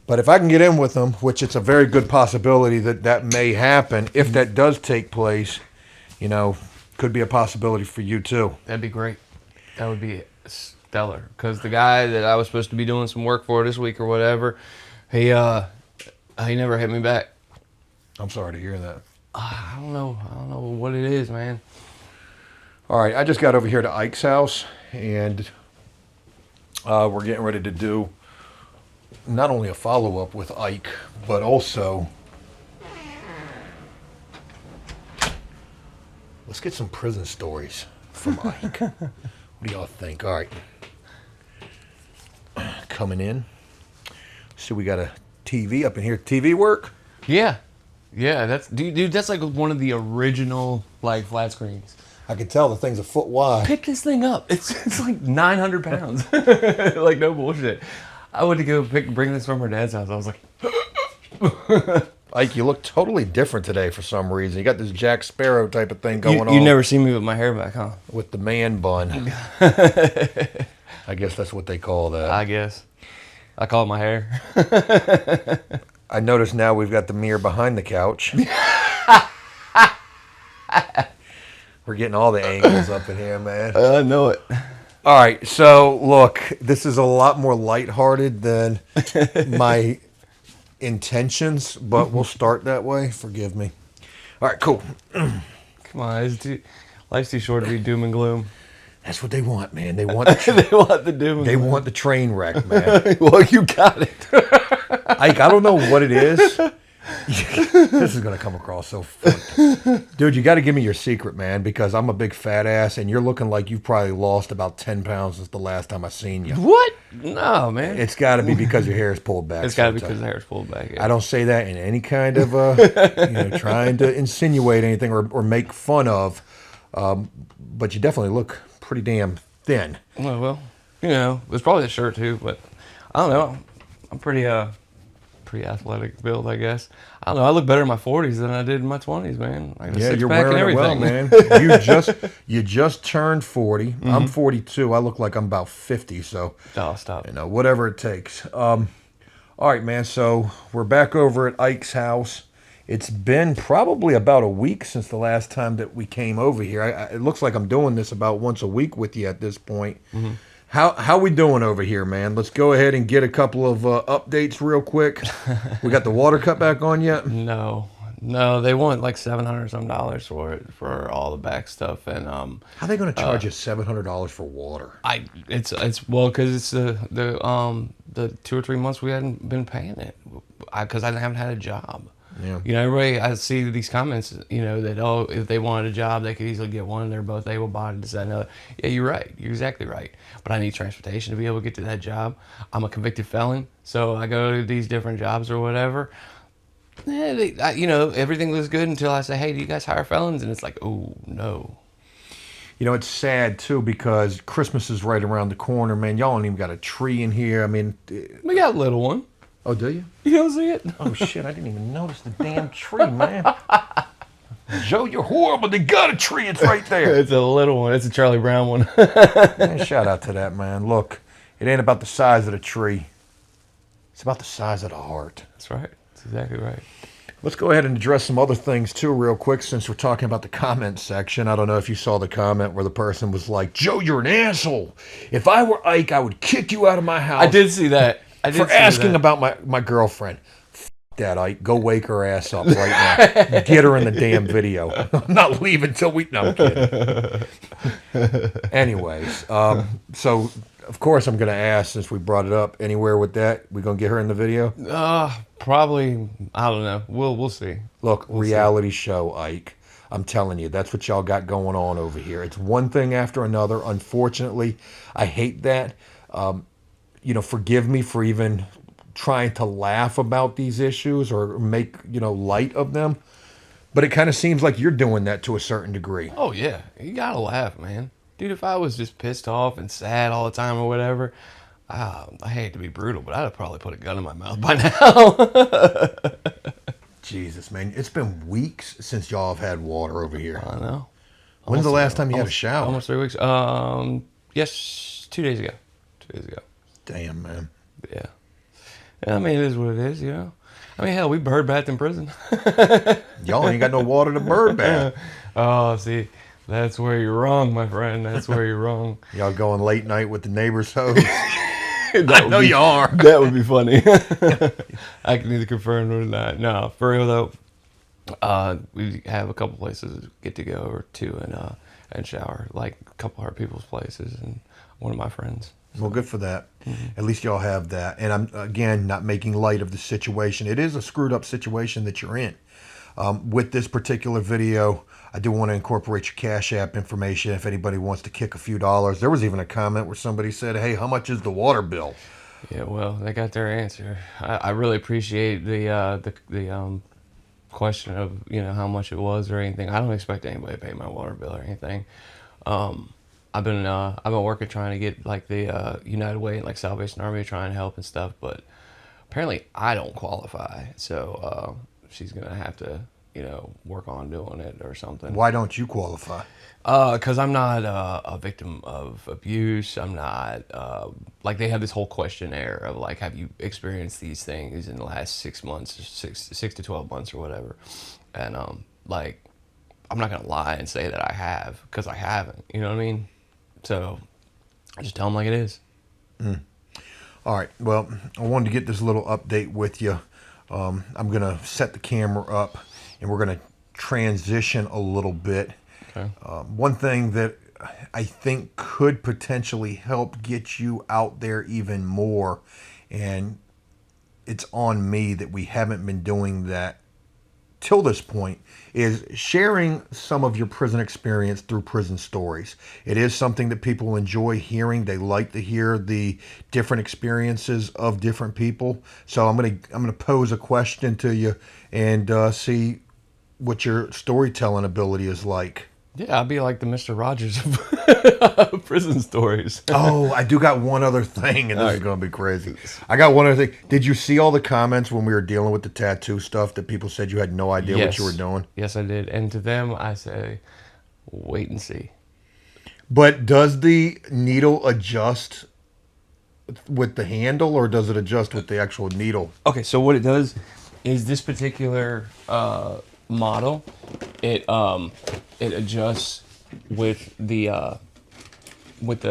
But if I can get in with them, which it's a very good possibility that may happen, if that does take place, could be a possibility for you too. That'd be great. That would be stellar. Because the guy that I was supposed to be doing some work for this week or whatever, he never hit me back. I'm sorry to hear that. I don't know what it is, man. All right, I just got over here to Ike's house, and we're getting ready to do not only a follow-up with Ike, but also let's get some prison stories from Ike. What do y'all think? All right. Coming in. So we got a TV up in here. TV work? Yeah. Yeah, that's dude, that's like one of the original like flat screens. I can tell the thing's a foot wide. Pick this thing up. It's like 900 pounds. Like no bullshit. I went to go bring this from her dad's house. I was like Ike, you look totally different today for some reason. You got this Jack Sparrow type of thing going on. You never see me with my hair back, huh? With the man bun. I guess that's what they call that. I guess. I call it my hair. I notice now we've got the mirror behind the couch. We're getting all the angles up in here, man. I know it. All right, so look, this is a lot more lighthearted than my intentions, but we'll start that way. Forgive me. All right, cool. Come on, life's too short to be doom and gloom. That's what they want, man. They want the They want the doom and they gloom. want the train wreck, man. Well, you got it. Ike, I don't know what it is. This is going to come across so fucked. Dude, you got to give me your secret, man, because I'm a big fat ass, and you're looking like you've probably lost about 10 pounds since the last time I seen you. What? No, man. It's got to be because your hair is pulled back. It's got to be because the hair is pulled back. Yeah. I don't say that in any kind of, trying to insinuate anything or make fun of, but you definitely look pretty damn thin. Well, it's probably the shirt too, but I don't know. I'm pretty athletic build, I guess. I don't know. I look better in my 40s than I did in my 20s, man. I got a You're six-pack wearing and it well, everything. man. You just turned 40. Mm-hmm. I'm 42. I look like I'm about 50. So, oh, stop. Whatever it takes. All right, man. So we're back over at Ike's house. It's been probably about a week since the last time that we came over here. It looks like I'm doing this about once a week with you at this point. Mm-hmm. How we doing over here, man? Let's go ahead and get a couple of updates real quick. We got the water cut back on yet? No, they want like $700 some for it for all the back stuff, and how are they going to charge you $700 for water? It's because it's the 2 or 3 months we hadn't been paying it because I haven't had a job. Yeah. Everybody, I see these comments, that, if they wanted a job, they could easily get one. They're both able-bodied, this, that, and the other. Yeah, you're right. You're exactly right. But I need transportation to be able to get to that job. I'm a convicted felon, so I go to these different jobs or whatever. Everything looks good until I say, hey, do you guys hire felons? And it's like, oh, no. It's sad, too, because Christmas is right around the corner, man. Y'all ain't even got a tree in here. I mean... We got a little one. Oh, do you? You don't see it? Oh, shit, I didn't even notice the damn tree, man. Joe, you're horrible. They got a tree. It's right there. It's a little one. It's a Charlie Brown one. Man, shout out to that, man. Look, it ain't about the size of the tree. It's about the size of the heart. That's right. That's exactly right. Let's go ahead and address some other things, too, real quick, since we're talking about the comment section. I don't know if you saw the comment where the person was like, Joe, you're an asshole. If I were Ike, I would kick you out of my house. I did see that. For asking about my girlfriend. F that, Ike. Go wake her ass up right now. Get her in the damn video. I'm not leaving till we... No, I'm kidding. Anyways, so, of course, I'm going to ask, since we brought it up, anywhere with that, we going to get her in the video? Probably, I don't know. We'll see. Look, reality show, Ike. I'm telling you, that's what y'all got going on over here. It's one thing after another. Unfortunately, I hate that. Forgive me for even trying to laugh about these issues or make, light of them. But it kind of seems like you're doing that to a certain degree. Oh, yeah. You got to laugh, man. Dude, if I was just pissed off and sad all the time or whatever, I hate to be brutal, but I'd have probably put a gun in my mouth by now. Jesus, man. It's been weeks since y'all have had water over here. I know. When's the last time you had a shower? Almost 3 weeks. Yes, 2 days ago. 2 days ago. Damn, man. Yeah. I mean, it is what it is, you know. I mean, hell, we bird bathed in prison. Y'all ain't got no water to bird bath. Oh, see, that's where you're wrong, my friend. That's where you're wrong. Y'all going late night with the neighbor's hose? I know you are. That would be funny. I can either confirm or not. No, for real though. We have a couple places to get to go over to and shower, like a couple of our people's places and one of my friends. Well, good for that. At least y'all have that. And I'm, again, not making light of the situation. It is a screwed up situation that you're in. With this particular video, I do want to incorporate your Cash App information if anybody wants to kick a few dollars. There was even a comment where somebody said, hey, how much is the water bill? Yeah, well, they got their answer. I really appreciate the question of, you know, how much it was or anything. I don't expect anybody to pay my water bill or anything. I've been working trying to get like the United Way and like Salvation Army trying to help and stuff, but apparently I don't qualify. So she's gonna have to, you know, work on doing it or something. Why don't you qualify? Because I'm not a victim of abuse. I'm not like they have this whole questionnaire of like, have you experienced these things in the last 6 months, six to 12 months or whatever, and like I'm not gonna lie and say that I have because I haven't. You know what I mean? So I just tell them like it is. All right. Well, I wanted to get this little update with you. I'm going to set the camera up and we're going to transition a little bit. Okay. One thing that I think could potentially help get you out there even more, and it's on me that we haven't been doing that till this point, is sharing some of your prison experience through prison stories. It is something that people enjoy hearing. They like to hear the different experiences of different people. So I'm gonna pose a question to you and see what your storytelling ability is like. Yeah, I'll be like the Mr. Rogers of prison stories. Oh, I do got one other thing, and this is going to be crazy. I got one other thing. Did you see all the comments when we were dealing with the tattoo stuff that people said you had no idea what you were doing? Yes, I did. And to them, I say, wait and see. But does the needle adjust with the handle, or does it adjust with the actual needle? Okay, so what it does is this particular model, it adjusts with the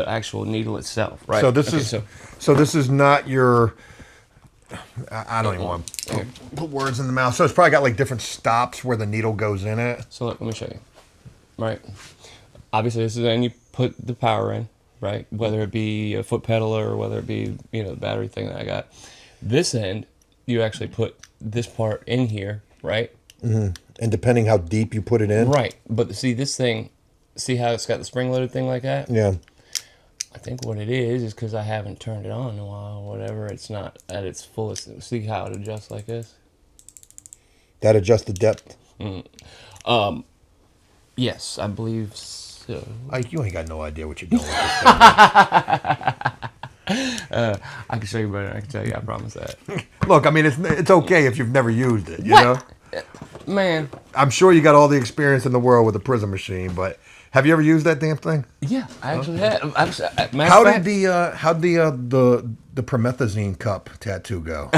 actual needle itself, right? So this is not your. I don't even want to put words in the mouth. So it's probably got like different stops where the needle goes in it. So let me show you. Right. Obviously, this is when you put the power in, right? Whether it be a foot pedal or whether it be, you know, the battery thing that I got. This end, you actually put this part in here, right? Mm-hmm. And depending how deep you put it in. Right. But see this thing, see how it's got the spring-loaded thing like that? Yeah. I think what it is because I haven't turned it on in a while or whatever. It's not at its fullest. See how it adjusts like this? That adjusts the depth? Yes, I believe so. You ain't got no idea what you're doing with this thing. I can show you better. I can tell you. I promise that. Look, I mean, it's okay if you've never used it, you know? Man. I'm sure you got all the experience in the world with a prison machine, but have you ever used that damn thing? Yeah, I actually have. How'd the promethazine cup tattoo go?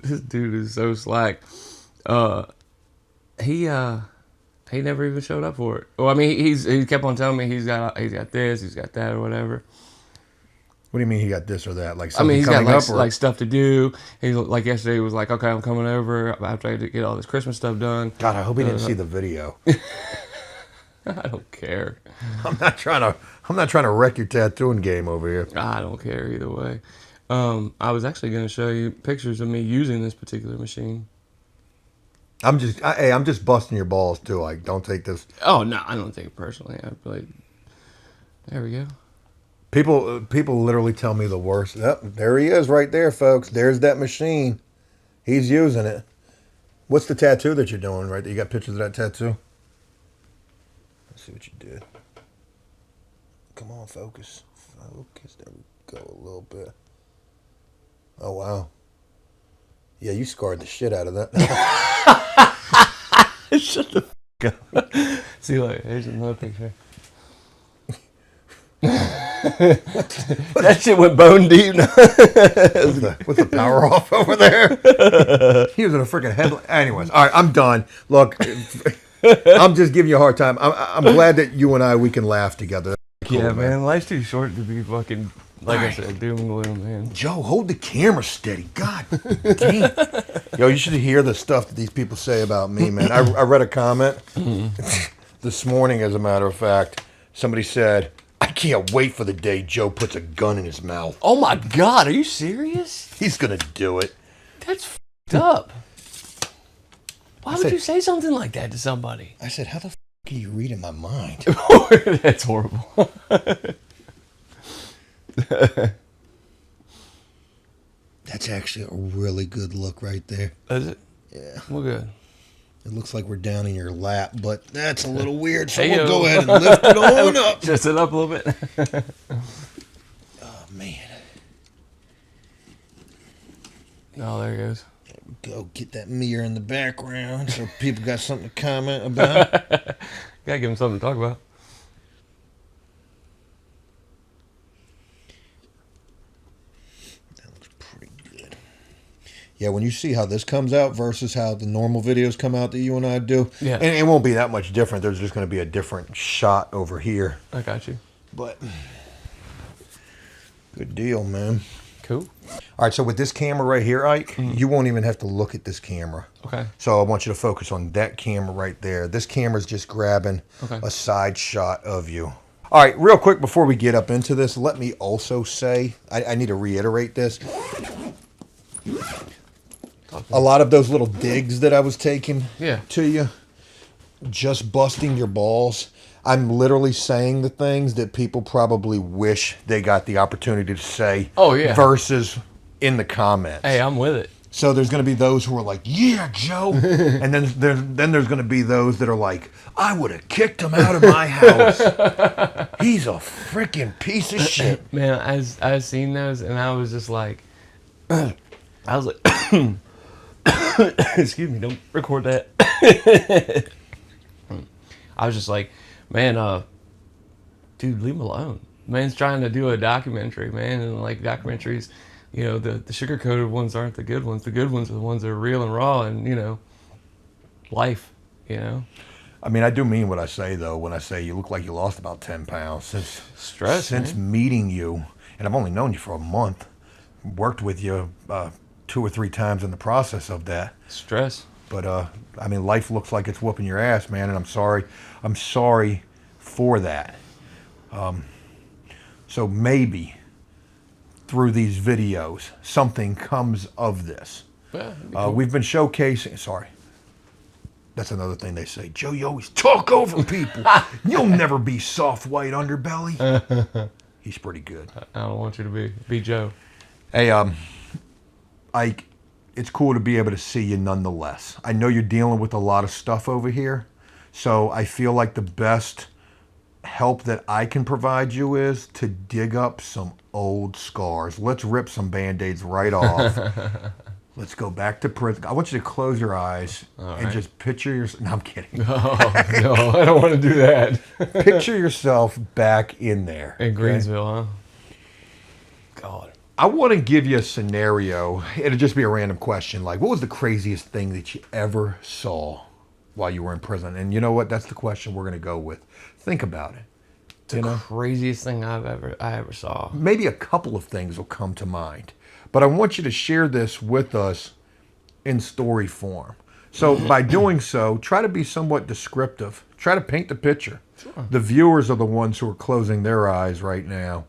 This dude is so slack. He never even showed up for it. Well, I mean, he kept on telling me he's got this, he's got that, or whatever. What do you mean he got this or that? Like I mean, he's got coming up, like stuff to do. He like yesterday he was like, okay, I'm coming over after I get all this Christmas stuff done. God, I hope he didn't see the video. I don't care. I'm not trying to wreck your tattooing game over here. I don't care either way. I was actually going to show you pictures of me using this particular machine. I'm just busting your balls too. Like, don't take this. Oh no, I don't take it personally. There we go. People literally tell me the worst. Yep, there he is right there, folks. There's that machine. He's using it. What's the tattoo that you're doing right there? You got pictures of that tattoo? Let's see what you did. Come on, focus. Focus. There we go a little bit. Oh, wow. Yeah, you scarred the shit out of that. Shut the f*** up. See, look, here's another picture. That shit went bone deep. With the power off over there. He was in a freaking headlight. Anyways, all right, I'm done. Look, I'm just giving you a hard time. I'm glad that you and we can laugh together. Cool, Yeah, man, life's too short to be fucking, like I said, doom and gloom, man. Joe, hold the camera steady. God damn. Yo, you should hear the stuff that these people say about me, man. I read a comment this morning, as a matter of fact. Somebody said, I can't wait for the day Joe puts a gun in his mouth. Oh my God, are you serious? He's going to do it. That's f***ed up. Why would you say something like that to somebody? I said, how the f*** are you reading my mind? That's horrible. That's actually a really good look right there. Is it? Yeah. Well, good. It looks like we're down in your lap, but that's a little weird, so Hey-o. we'll go ahead and lift it on up. Just it up a little bit. Oh, man. Oh, there he goes. Go get that mirror in the background so people got something to comment about. Gotta give him something to talk about. That looks pretty good. Yeah, when you see how this comes out versus how the normal videos come out that you and I do, Yeah. and it won't be that much different. There's just going to be a different shot over here. I got you. But good deal, man. Cool. All right, so with this camera right here, Ike, you won't even have to look at this camera. Okay. So I want you to focus on that camera right there. This camera's just grabbing a side shot of you. All right, real quick before we get up into this, let me also say, I need to reiterate this. A lot of those little digs that I was taking to you, just busting your balls, I'm literally saying the things that people probably wish they got the opportunity to say. Oh, yeah. Versus in the comments. Hey, I'm with it. So there's going to be those who are like, yeah, Joe. And then there's going to be those that are like, I would have kicked him out of my house. He's a freaking piece of shit. Man, I've seen those, and I was just like, I was like, excuse me, don't record that. I was just like, man, dude, leave him alone. Man's trying to do a documentary, man, and like documentaries, you know, the sugar-coated ones aren't the good ones. The good ones are the ones that are real and raw and, you know, life, you know. I mean, I do mean what I say, though, when I say you look like you lost about 10 pounds since meeting you. And I've only known you for a month. Worked with you 2 or 3 times in the process of that. Stress. But, I mean, life looks like it's whooping your ass, man, and I'm sorry. I'm sorry for that. So maybe through these videos, something comes of this. Yeah, cool. We've been showcasing, sorry. That's another thing they say. Joe, you always talk over people. You'll never be soft white underbelly. He's pretty good. I don't want you to be Joe. Hey, Ike, it's cool to be able to see you nonetheless. I know you're dealing with a lot of stuff over here, so I feel like the best help that I can provide you is to dig up some old scars. Let's rip some Band-Aids right off. Let's go back to prison. I want you to close your eyes and just picture yourself. No, I'm kidding. No, I don't want to do that. Picture yourself back in there. In Greensville, huh? God. I want to give you a scenario. It'll just be a random question. Like, what was the craziest thing that you ever saw while you were in prison? And you know what? That's the question we're going to go with. Think about it. The craziest thing I ever saw. Maybe a couple of things will come to mind. But I want you to share this with us in story form. So by doing so, try to be somewhat descriptive. Try to paint the picture. Sure. The viewers are the ones who are closing their eyes right now,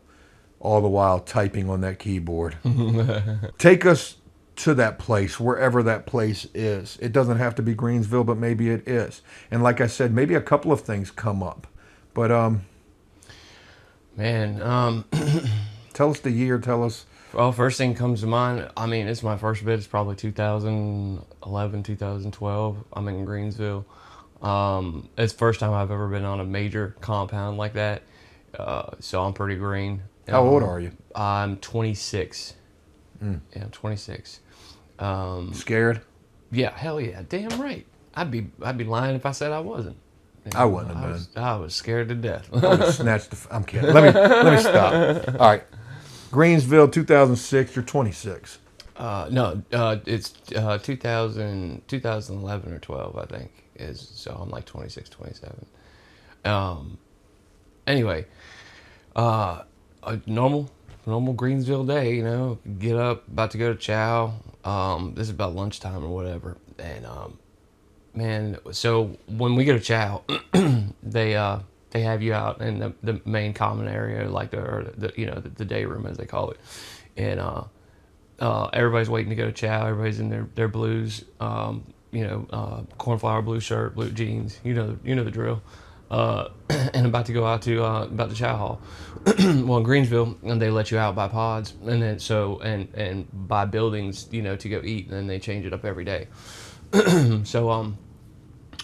all the while typing on that keyboard. Take us to that place, wherever that place is. It doesn't have to be Greensville, but maybe it is. And like I said, maybe a couple of things come up. But, man, tell us the year, tell us. Well, first thing comes to mind, I mean, it's my first bid. It's probably 2011, 2012. I'm in Greensville. It's the first time I've ever been on a major compound like that. So I'm pretty green. How old are you? I'm 26. Yeah, I'm 26. Scared? Yeah, hell yeah. Damn right. I'd be lying if I said I wasn't. I wouldn't have been. I was scared to death. I would have snatched the. I'm kidding. Let me stop. All right, Greensville, 2006. You're 26. No, it's 2011 or 12, I think. So I'm like 26, 27. Anyway, a normal Greensville day, you know, get up, about to go to chow. This is about lunchtime or whatever. And, man, so when we go to chow, they have you out in the main common area, like the day room, as they call it. And, everybody's waiting to go to chow. Everybody's in their blues, cornflower blue shirt, blue jeans. You know the drill. And about to go out to about the chow hall. Well, in Greensville, and they let you out by pods, and then and by buildings, you know, to go eat, and then they change it up every day. So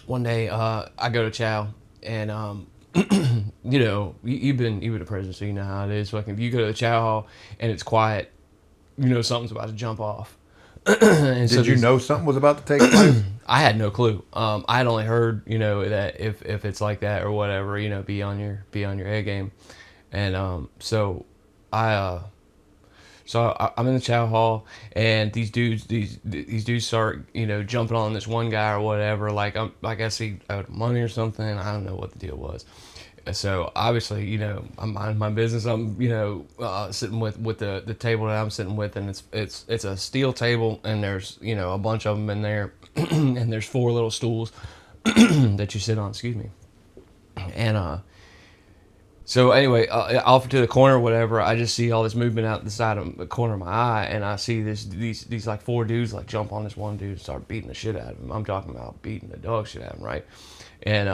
one day I go to chow, and you know, you've been to prison, so you know how it is. Like if you go to the chow hall and it's quiet, you know something's about to jump off. And Did you know something was about to take place? I had no clue. I had only heard, you know, that if it's like that or whatever, you know, be on your A game. And so I'm in the chow hall, and these dudes start, you know, jumping on this one guy or whatever. Like I guess he owed money or something. I don't know what the deal was. So obviously, you know, I'm minding my business. I'm, you know, sitting with the table that I'm sitting with, and it's a steel table, and there's, you know, a bunch of them in there, and there's 4 little stools that you sit on. Excuse me. And so anyway, off to the corner, or whatever, I just see all this movement out the side of the corner of my eye, and I see these like 4 dudes like jump on this one dude and start beating the shit out of him. I'm talking about beating the dog shit out of him, right? And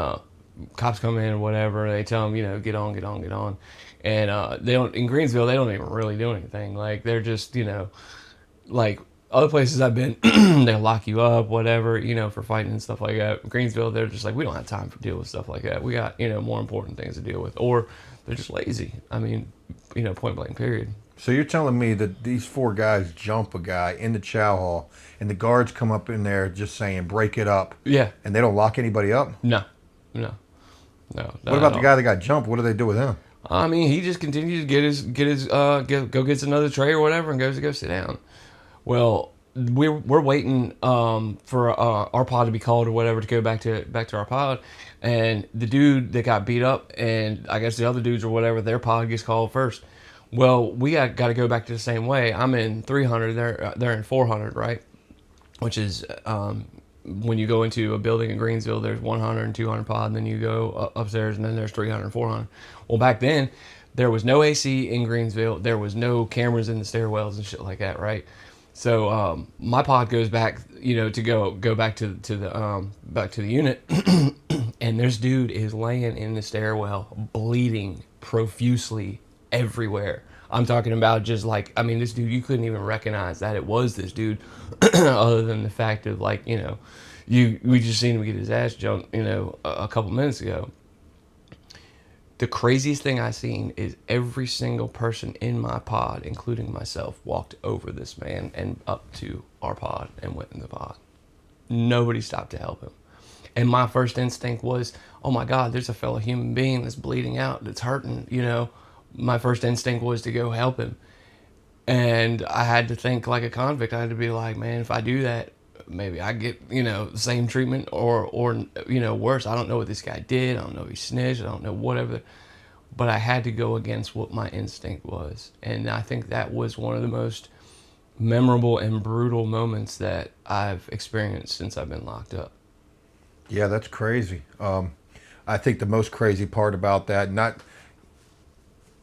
cops come in or whatever, they tell them, you know, get on. And they don't, in Greensville, they don't even really do anything. Like, they're just, you know, like other places I've been, they'll lock you up, whatever, you know, for fighting and stuff like that. In Greensville, they're just like, we don't have time to deal with stuff like that. We got, you know, more important things to deal with. Or they're just lazy. I mean, you know, point blank, period. So you're telling me that these 4 guys jump a guy in the chow hall, and the guards come up in there just saying, break it up. Yeah. And they don't lock anybody up? No. What about the guy that got jumped? What do they do with him? I mean, he just continues to go gets another tray or whatever and goes to go sit down. Well, we're waiting for our pod to be called or whatever to go back to our pod, and the dude that got beat up, and I guess the other dudes or whatever, their pod gets called first. Well, we got to go back to the same way. I'm in 300, they're in 400, right? Which is when you go into a building in Greensville, there's 100 and 200 pod, and then you go upstairs, and then there's 300 and 400. Well, back then, there was no AC in Greensville. There was no cameras in the stairwells and shit like that, right? So my pod goes back, you know, to go back to the unit, and this dude is laying in the stairwell, bleeding profusely everywhere. I'm talking about just like, I mean, this dude, you couldn't even recognize that it was this dude, other than the fact of like, you know, we just seen him get his ass jumped, you know, a couple minutes ago. The craziest thing I seen is every single person in my pod, including myself, walked over this man and up to our pod and went in the pod. Nobody stopped to help him. And my first instinct was, oh my God, there's a fellow human being that's bleeding out, that's hurting, you know. My first instinct was to go help him. And I had to think like a convict. I had to be like, man, if I do that, maybe I get, you know, the same treatment or you know, worse. I don't know what this guy did. I don't know if he snitched. I don't know whatever. But I had to go against what my instinct was. And I think that was one of the most memorable and brutal moments that I've experienced since I've been locked up. Yeah, that's crazy. I think the most crazy part about that, not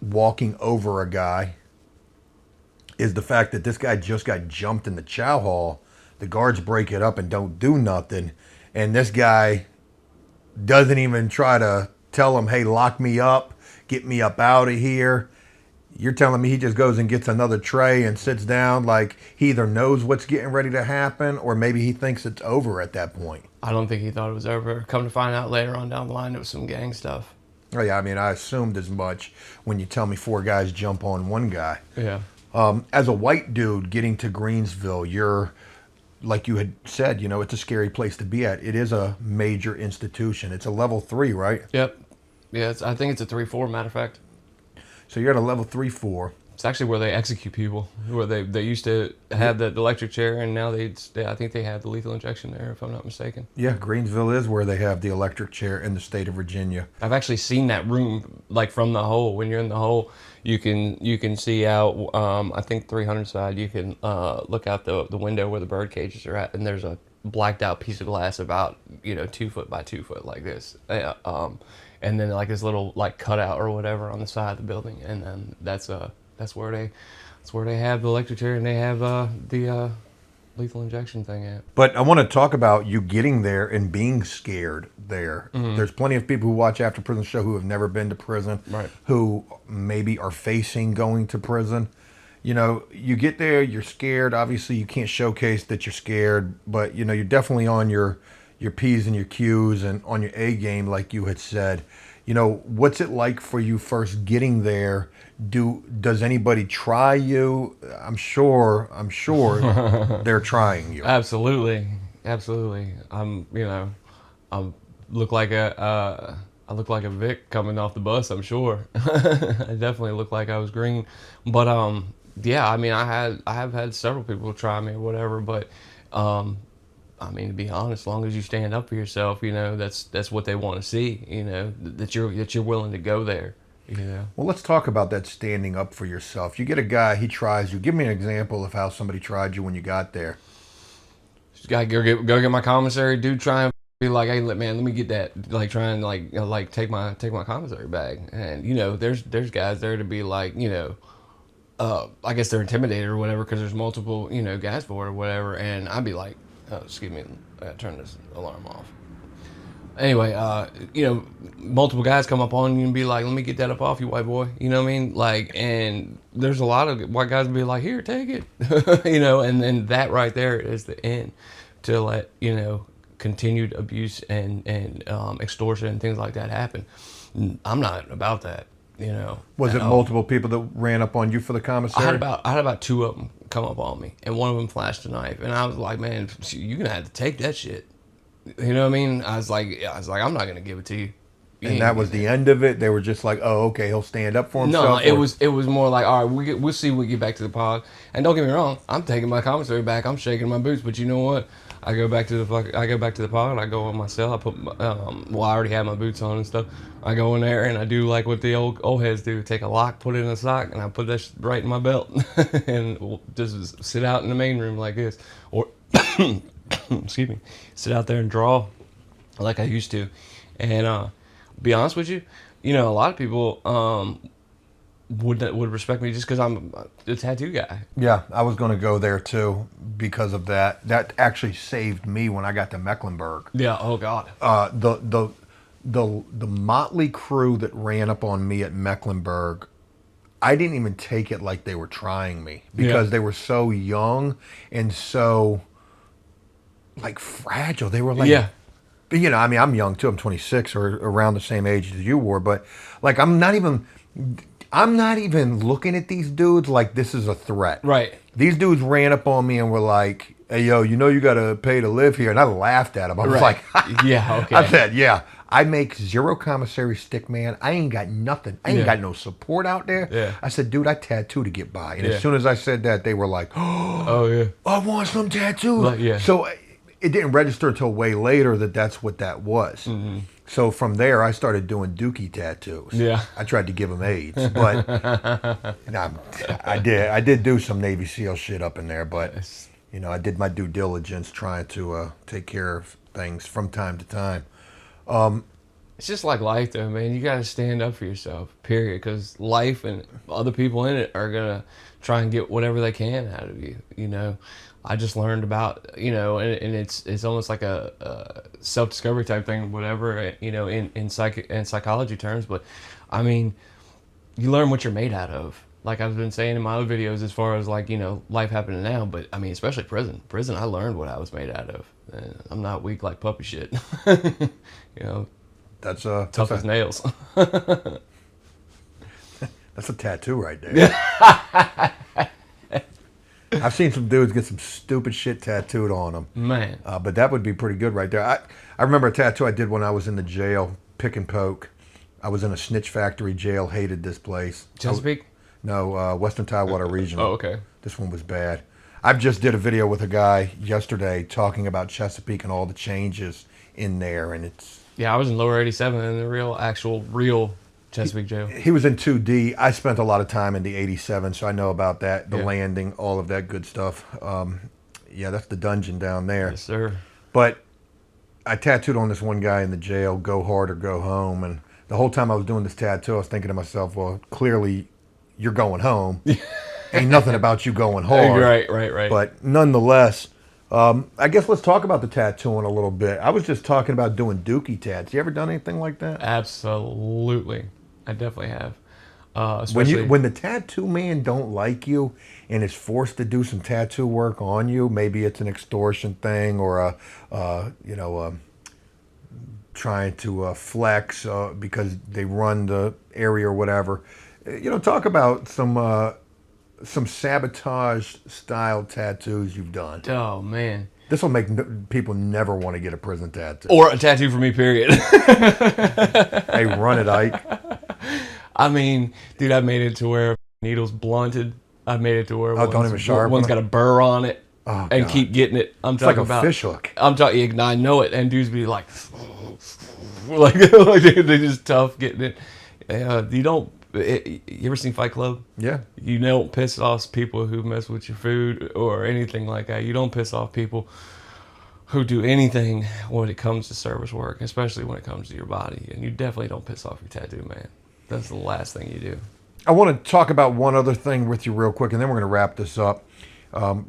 walking over a guy, is the fact that this guy just got jumped in the chow hall. The guards break it up and don't do nothing. And this guy doesn't even try to tell him, hey, lock me up, get me up out of here. You're telling me he just goes and gets another tray and sits down, like he either knows what's getting ready to happen or maybe he thinks it's over at that point. I don't think he thought it was over. Come to find out later on down the line, it was some gang stuff. Oh, yeah, I mean, I assumed as much when you tell me 4 guys jump on one guy. Yeah. As a white dude getting to Greensville, you're like you had said, it's a scary place to be at. It is a major institution. It's a level 3, right? Yep. Yeah, I think it's a 3-4. Matter of fact, So you're at a level 3, 4. it's actually where they execute people. Where they used to have the electric chair, and now I think they have the lethal injection there, if I'm not mistaken. Yeah, Greensville is where they have the electric chair in the state of Virginia. I've actually seen that room like from the hole. When you're in the hole, you can see out. I think 300 side. You can look out the window where the bird cages are at, and there's a blacked out piece of glass about 2 foot by 2 foot like this. And then like this little like cutout or whatever on the side of the building, and then that's where they have the electric chair, and they have the lethal injection thing at. But I want to talk about you getting there and being scared there. There's plenty of people who watch After Prison Show who have never been to prison, Right. who maybe are facing going to prison. You get there, you're scared. Obviously, you can't showcase that you're scared, but you're definitely on your P's and your Q's and on your A game, like you had said. What's it like for you first getting there? Does anybody try you? I'm sure they're trying you. Absolutely. I look like a Vic coming off the bus. I'm sure. I definitely look like I was green, but yeah. I mean, I have had several people try me or whatever, but I mean, to be honest, as long as you stand up for yourself, that's what they want to see. That you're willing to go there. Well, let's talk about that standing up for yourself. You get a guy, he tries you. Give me an example of how somebody tried you when you got there. Just gotta go get my commissary. Dude, try and be like, hey, man, let me get that. Like, try and like take my commissary bag. And there's guys there to be like, I guess they're intimidated or whatever because there's multiple guys for it or whatever. And I'd be like, oh, excuse me, I gotta turn this alarm off. Anyway, multiple guys come up on you and be like, let me get that up off you, white boy. You know what I mean? Like, and there's a lot of white guys be like, here, take it. And then that right there is the end to let, continued abuse and extortion and things like that happen. I'm not about that, Was it multiple people that ran up on you for the commissary? I had about 2 of them come up on me, and one of them flashed a knife, and I was like, man, you're gonna have to take that shit. You know what I mean? I was like, I'm not gonna give it to you. And that was the end of it. They were just like, oh, okay, he'll stand up for himself. No, it was more like, all right, we'll see when we get back to the pod. And don't get me wrong, I'm taking my commissary back. I'm shaking my boots, but you know what? I go back to the pod. I go in my cell. I put I already have my boots on and stuff. I go in there and I do like what the old heads do: take a lock, put it in a sock, and I put that right in my belt, and just sit out in the main room like this, or excuse me, sit out there and draw like I used to. And be honest with you, a lot of people would respect me just because I'm a tattoo guy. Yeah, I was going to go there too because of that. That actually saved me when I got to Mecklenburg. Yeah. Oh God. The motley crew that ran up on me at Mecklenburg, I didn't even take it like they were trying me because they were so young and so like fragile. They were like, I mean, I'm young too. I'm 26 or around the same age as you were, but like I'm not even looking at these dudes like this is a threat. Right. These dudes ran up on me and were like, hey, yo, you got to pay to live here. And I laughed at them. I was like, yeah, okay. I said, yeah, I make 0 commissary stick, man. I ain't got nothing. I ain't got no support out there. Yeah. I said, dude, I tattoo to get by. And as soon as I said that, they were like, oh, yeah. I want some tattoos. Yeah. So it didn't register until way later that that's what that was. Mm-hmm. So from there, I started doing dookie tattoos. Yeah. I tried to give them AIDS, but I did do some Navy SEAL shit up in there, but I did my due diligence trying to take care of things from time to time. It's just like life, though, man. You got to stand up for yourself, period, because life and other people in it are going to try and get whatever they can out of you, I just learned about, and it's almost like a self-discovery type thing, whatever, in psychology terms. But, I mean, you learn what you're made out of. Like I've been saying in my other videos as far as, like, life happening now. But, I mean, especially prison. Prison, I learned what I was made out of. And I'm not weak like puppy shit. That's tough as nails. That's a tattoo right there. I've seen some dudes get some stupid shit tattooed on them. Man. But that would be pretty good right there. I remember a tattoo I did when I was in the jail, pick and poke. I was in a snitch factory jail, hated this place. Chesapeake? No, Western Tidewater Regional. Oh, okay. This one was bad. I just did a video with a guy yesterday talking about Chesapeake and all the changes in there, and it's... Yeah, I was in Lower 87 in the real Chesapeake jail. He was in 2D. I spent a lot of time in the 87, so I know about that, the Yeah. landing, all of that good stuff. Yeah, that's the dungeon down there. Yes, sir. But I tattooed on this one guy in the jail, go hard or go home, and the whole time I was doing this tattoo, I was thinking to myself, well, clearly you're going home. Ain't nothing about you going hard. Right. But nonetheless, I guess let's talk about the tattooing a little bit. I was just talking about doing dookie tats. You ever done anything like that? Absolutely. I definitely have. Especially When the tattoo man don't like you and is forced to do some tattoo work on you, maybe it's an extortion thing or trying to flex because they run the area or whatever. Talk about some sabotage style tattoos you've done. oh, man. This will make people never want to get a prison tattoo. Or a tattoo for me, period. Hey, run it, Ike. I mean, dude, I made it to where needles blunted. I made it to where don't even sharpen one's them? got a burr on it Oh, and God. keep getting it. I'm It's talking like a about fish hook. I'm talking. I know it, and dudes be like, like they're just tough getting it. You don't. You ever seen Fight Club? Yeah. You don't piss off people who mess with your food or anything like that. You don't piss off people who do anything when it comes to service work, especially when it comes to your body. And you definitely don't piss off your tattoo man. That's the last thing you do. I want to talk about one other thing with you real quick, and then we're going to wrap this up.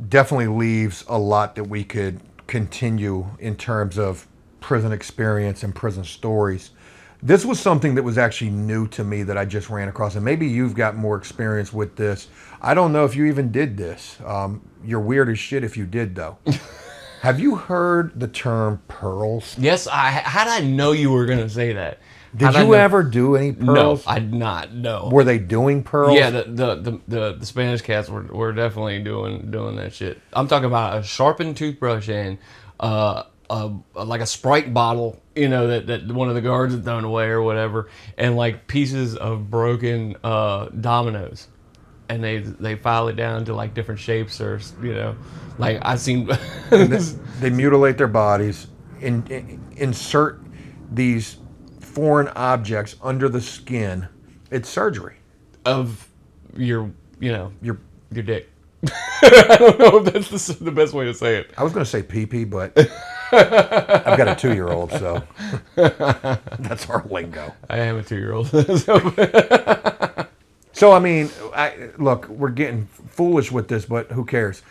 Definitely leaves a lot that we could continue in terms of prison experience and prison stories. This was something that was actually new to me that I just ran across, and maybe you've got more experience with this. I don't know if you even did this. You're weird as shit if you did, though. Have you heard the term pearls? Yes, how did I know you were going to say that? Did you ever do any pearls? No, I did not. No. Were they doing pearls? Yeah, the Spanish cats were definitely doing that shit. I'm talking about a sharpened toothbrush and like a Sprite bottle, that one of the guards had thrown away or whatever, and like pieces of broken dominoes, and they file it down to like different shapes or like I've seen. They mutilate their bodies, insert these foreign objects under the skin. It's surgery of your Your dick. I don't know if that's the best way to say it. I was going to say pee-pee, but I've got a 2-year-old, so that's our lingo. I am a 2-year-old. So, I mean, look, we're getting foolish with this, but who cares?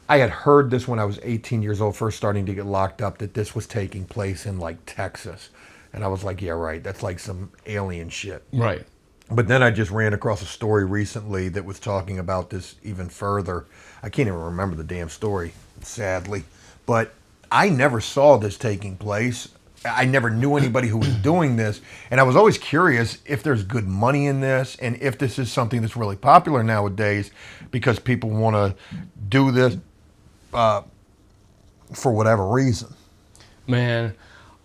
I had heard this when I was 18 years old, first starting to get locked up, that this was taking place in, like, Texas. And I was like, yeah, right, that's like some alien shit. Right. But then I just ran across a story recently that was talking about this even further. I can't even remember the damn story, sadly. But I never saw this taking place. I never knew anybody who was doing this. And I was always curious if there's good money in this and if this is something that's really popular nowadays because people want to do this for whatever reason. Man,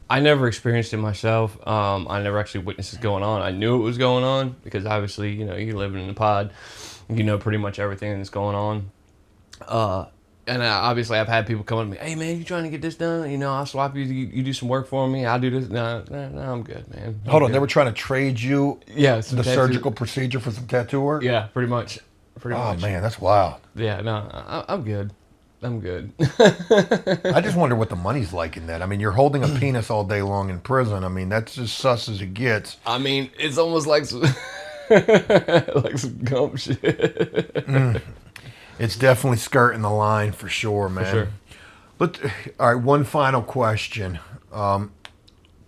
I never experienced it myself. I never actually witnessed it going on. I knew it was going on because obviously, you live in the pod, you know pretty much everything that's going on. And obviously, I've had people come up to me, hey, man, you trying to get this done? I'll swap you. You do some work for me. I'll do this. No, I'm good, man. Hold on, they were trying to trade you the surgical procedure for some tattoo work? Yeah, pretty much. Oh, man, that's wild. Yeah, no, I'm good. I'm good. I just wonder what the money's like in that. I mean, you're holding a penis all day long in prison. I mean, that's as sus as it gets. I mean, it's almost like some, like some gump shit. It's definitely skirting the line for sure, man. For sure. All right, one final question.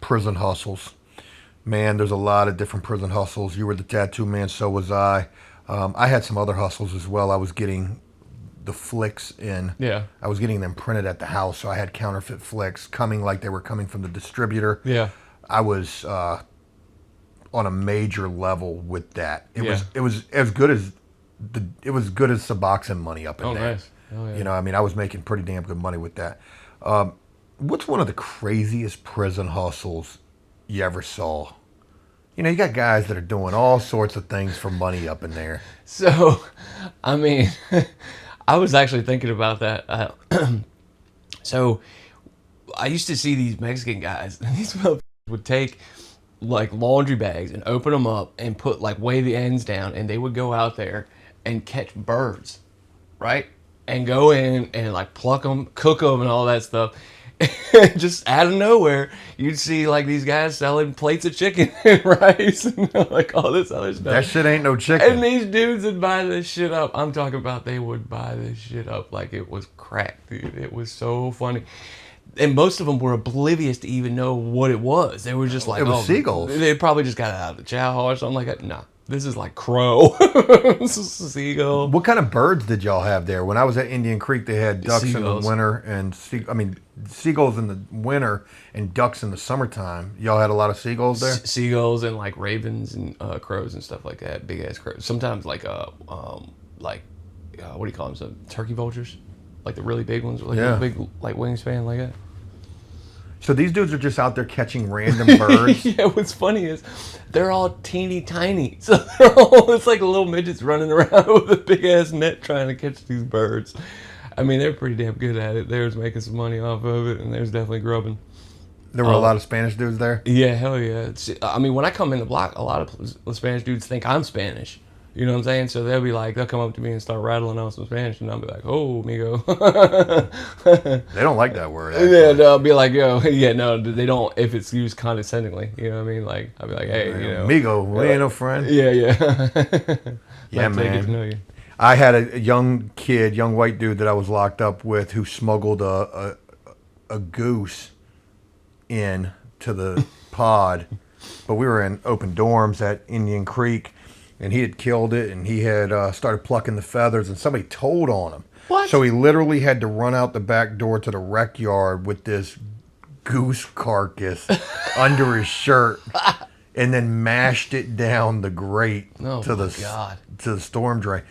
Prison hustles. Man, there's a lot of different prison hustles. You were the tattoo man, so was I. I had some other hustles as well. I was getting the flicks in. Yeah. I was getting them printed at the house, so I had counterfeit flicks coming like they were coming from the distributor. Yeah. I was on a major level with that. It was as good as it was good as Suboxone money up in Oh, there. nice. Oh, yeah. You know, I mean, I was making pretty damn good money with that. What's one of the craziest prison hustles you ever saw? You know, you got guys that are doing all sorts of things for money up in there. So, I mean, I was actually thinking about that. So, I used to see these Mexican guys, and these motherfuckers would take like laundry bags and open them up and put like weigh the ends down, and they would go out there and catch birds, right? And go in and like pluck them, cook them, and all that stuff. Just out of nowhere, you'd see like these guys selling plates of chicken and rice and like all this other stuff. That shit ain't no chicken. And these dudes would buy this shit up. I'm talking about they would buy this shit up like it was crack, dude. It was so funny. And most of them were oblivious to even know what it was. They were just like, It was seagulls. They probably just got it out of the chow hall or something like that. Nah, this is like crow. This is a seagull. What kind of birds did y'all have there? When I was at Indian Creek, they had ducks in the Seagulls. winter and seagulls in the winter and ducks in the summertime. Y'all had a lot of seagulls there? Seagulls and like ravens and crows and stuff like that. Big ass crows. Sometimes like what do you call them? Some turkey vultures, like the really big ones, like Yeah. big like wingspan like that. So these dudes are just out there catching random birds. Yeah, what's funny is they're all teeny tiny. So they're all, it's like little midgets running around with a big ass net trying to catch these birds. I mean, they're pretty damn good at it. They was making some money off of it, and they was definitely grubbing. There were a lot of Spanish dudes there. Yeah, hell yeah. I mean, when I come in the block, a lot of Spanish dudes think I'm Spanish. You know what I'm saying? So they'll be like, they'll come up to me and start rattling on some Spanish, and I'll be like, oh, amigo. They don't like that word. Actually. Yeah, they'll be like, yo, yeah, no, they don't, if it's used condescendingly. You know what I mean? Like, I'll be like, hey, you know. Amigo, we ain't no friend. Yeah, yeah. Yeah, Like, get to man. know you. I had a young white dude that I was locked up with who smuggled a goose in to the pod, but we were in open dorms at Indian Creek, and he had killed it, and he had started plucking the feathers, and somebody told on him. What? So he literally had to run out the back door to the rec yard with this goose carcass under his shirt, and then mashed it down the grate Oh, to my the God. to the storm drain.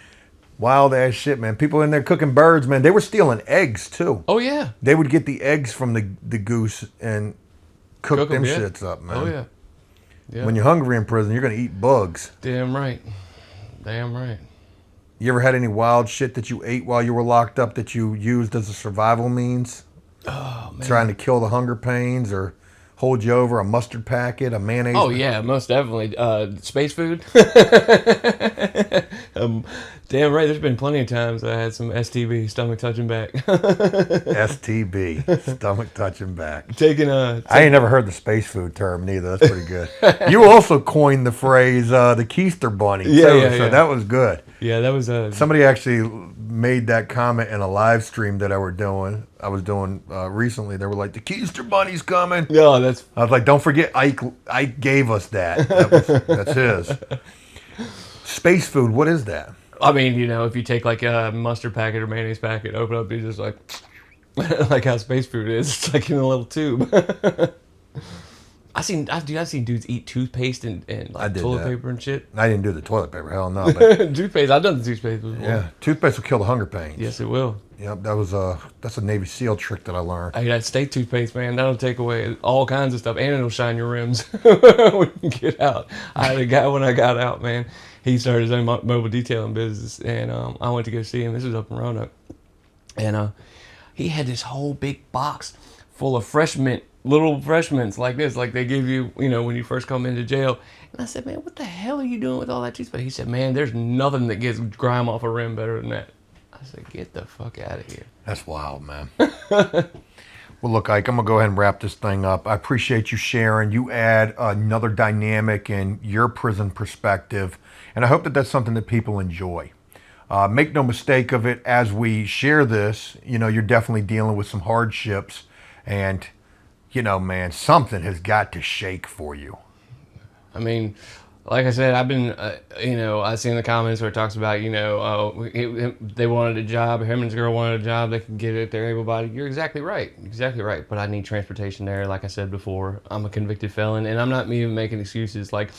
Wild ass shit, man. People in there cooking birds, man. They were stealing eggs too. Oh, yeah. They would get the eggs from the goose and cook 'em, them yeah. shits up, man. Oh, yeah. Yeah. When you're hungry in prison, you're gonna eat bugs. Damn right. Damn right. You ever had any wild shit that you ate while you were locked up that you used as a survival means? Oh, man. Trying to kill the hunger pains or hold you over? A mustard packet, a mayonnaise? Oh, yeah, most definitely. Space food. Damn right. There's been plenty of times I had some STB, stomach touching back. STB, stomach touching back. Taking I ain't never heard the space food term neither. That's pretty good. You also coined the phrase the Keister bunny Yeah, too, yeah, so yeah. that was good. yeah, that was Somebody actually made that comment in a live stream that I was doing recently. They were like, "The Keister bunny's coming." no, that's I was like, "Don't forget, Ike gave us that. That's his." Space food. What is that? I mean, you know, if you take like a mustard packet or mayonnaise packet, open up, it's just like like how space food is. It's like in a little tube. I've seen dudes eat toothpaste and like did toilet that. paper and shit. I didn't do the toilet paper. Hell no. But Toothpaste. I've done the toothpaste before. yeah, toothpaste will kill the hunger pains. Yes, it will. Yep, that's a Navy SEAL trick that I learned. Hey, that steak toothpaste, man, that'll take away all kinds of stuff, and it'll shine your rims when you get out. I had a guy when I got out, man. He started his own mobile detailing business, and I went to go see him. This was up in Roanoke, and he had this whole big box full of fresh mint, little fresh mints like this, like they give you, you know, when you first come into jail. And I said, man, what the hell are you doing with all that toothpaste? He said, man, there's nothing that gets grime off a rim better than that. I said, get the fuck out of here. That's wild, man. Well, look, Ike, I'm going to go ahead and wrap this thing up. I appreciate you sharing. You add another dynamic in your prison perspective, and I hope that that's something that people enjoy. Make no mistake of it, as we share this, you know, you're definitely dealing with some hardships, and, you know, man, something has got to shake for you. I mean, like I said, I've been, I seen the comments where it talks about, they wanted a job, him and his girl wanted a job, they can get it, they're able-bodied. You're exactly right, But I need transportation there, like I said before. I'm a convicted felon, and I'm not even making excuses. Like,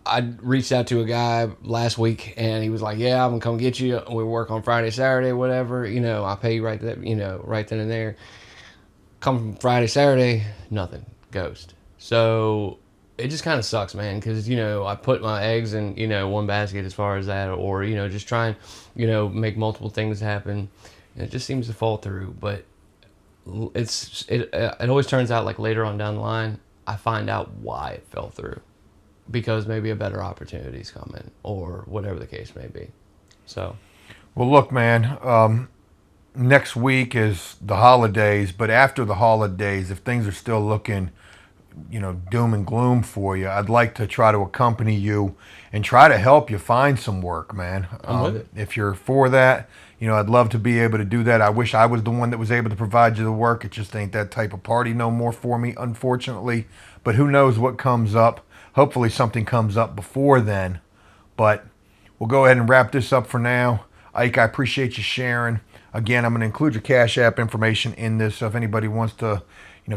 I reached out to a guy last week, and he was like, "Yeah, I'm gonna come get you. We work on Friday, Saturday, whatever. I pay you right right then and there." Come Friday, Saturday, nothing, ghost. So it just kind of sucks, man, because I put my eggs in one basket as far as that, or just try and make multiple things happen, and it just seems to fall through. But it always turns out like later on down the line, I find out why it fell through, because maybe a better opportunity's coming, or whatever the case may be. So, Well, look, man. Next week is the holidays, but after the holidays, if things are still looking, doom and gloom for you, I'd like to try to accompany you and try to help you find some work, man. I'm with it. If you're for that, I'd love to be able to do that. I wish I was the one that was able to provide you the work. It just ain't that type of party no more for me, unfortunately. But who knows what comes up. Hopefully something comes up before then. But we'll go ahead and wrap this up for now. Ike, I appreciate you sharing. Again, I'm going to include your Cash App information in this, so if anybody wants to,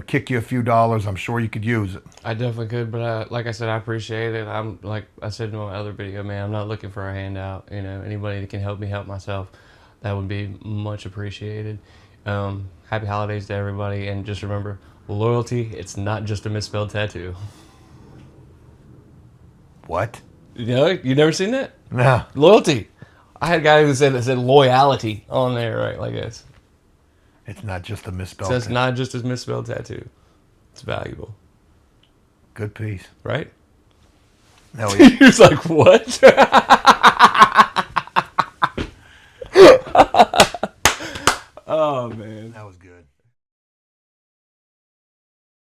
kick you a few dollars, I'm sure you could use it. I definitely could, but like I said, I appreciate it. I'm like I said in my other video, man, I'm not looking for a handout. Anybody that can help me help myself, that would be much appreciated. Happy holidays to everybody, and just remember, loyalty, it's not just a misspelled tattoo. What? You never seen that? No. Loyalty. I had a guy who said loyalty on there, right, like this. It's not just a misspelled So it's not just a misspelled tattoo. It's valuable. Good piece. Right? No, He was like, what?